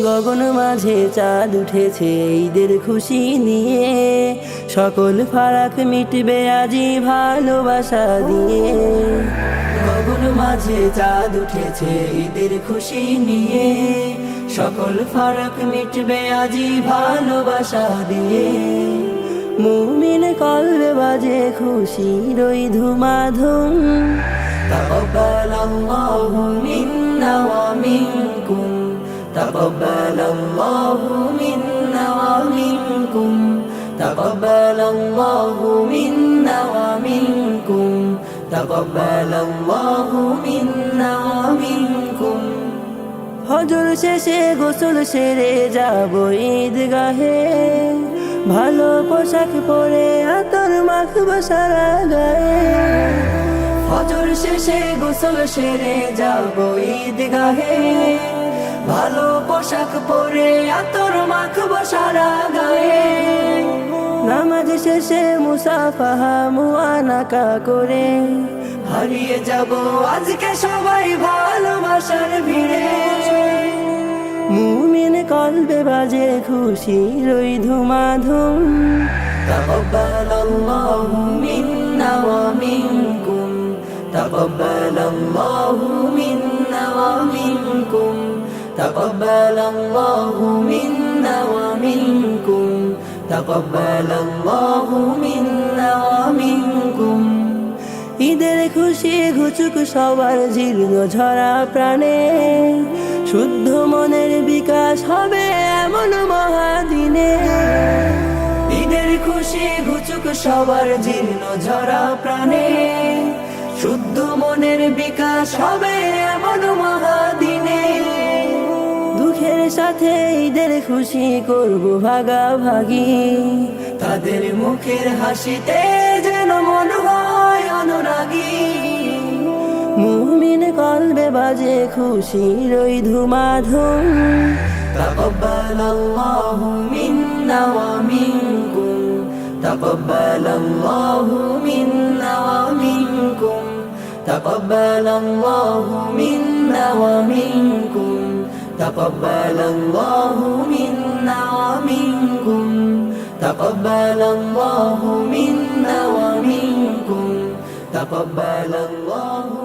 গগন মাঝে চাঁদ উঠেছে ঈদের খুশি নিয়ে, সকল ফারাক মিটবে আজি ভালোবাসা দিয়ে। গগন মাঝে চাঁদ উঠেছে ঈদের খুশি নিয়ে, সকল ফারাক মিটবে আজি ভালোবাসা দিয়ে। মুমিন কলবে বাজে খুশির ওই ধুমাধুম, তাকাব্বালাল্লাহু মিন্না ওয়া মিনকুম, তাকাব্বালাল্লাহু মিন্না ওয়া মিনকুম, তাকাব্বালাল্লাহু মিন্না ওয়া মিনকুম, তাকাব্বালাল্লাহু মিন্না ওয়া মিনকুম। হজর শেষে গোসল সেরে যাব ঈদগাহে, ভালো পোশাক পরে আতর মাখব সারা গায়ে। হজর শেষে গোসল সেরে যাব ঈদগাহে, ভালো পোশাক পরে আতর মাখব সারা গায়ে। নামাজ শেষে মুসাফাহা মুআনাকা করে, হারিয়ে যাব আজকে সবাই ভালোবাসার ভিড়ে। মুমিন কলবে বাজে খুশির ওই ধুমাধুম, তাকাব্বালাল্লাহু মিন্না ওয়া মিনকুম, তাকাব্বালাল্লাহু মিন্না ওয়া মিনকুম, তাকাব্বালাল্লাহু মিন্না ওয়া মিনকুম, তাকাব্বালাল্লাহু মিন্না ওয়া মিনকুম। ঈদের খুশি ঘুচুক সবার জীর্ণ ঝরা প্রাণে, শুদ্ধ মনের বিকাশ হবে এমন মহাদিনে। ঈদের খুশি ঘুচুক সবার জীর্ণ ঝরা প্রাণে, শুদ্ধ মনের বিকাশ হবে এমন মহাদিনে। দুঃখের সাথে ঈদের খুশি করব ভাগাভাগি, তাদের মুখের হাসিতে যেন মন হয় অনুরাগী। মুমিন কলবে বাজে খুশির ওই ধুমাধুম, তাকাব্বালাল্লাহু মিন্না ওয়া মিনকুম, তাকাব্বালাল্লাহু মিন্না ওয়া মিনকুম, তাকাব্বালাল্লাহু মিন্না ওয়া মিনকুম, তাকাব্বালাল্লাহু মিন্না ওয়া মিনকুম, তাকাব্বালাল্লাহু মিন্না ওয়া মিনকুম, তাকাব্বালাল্লাহু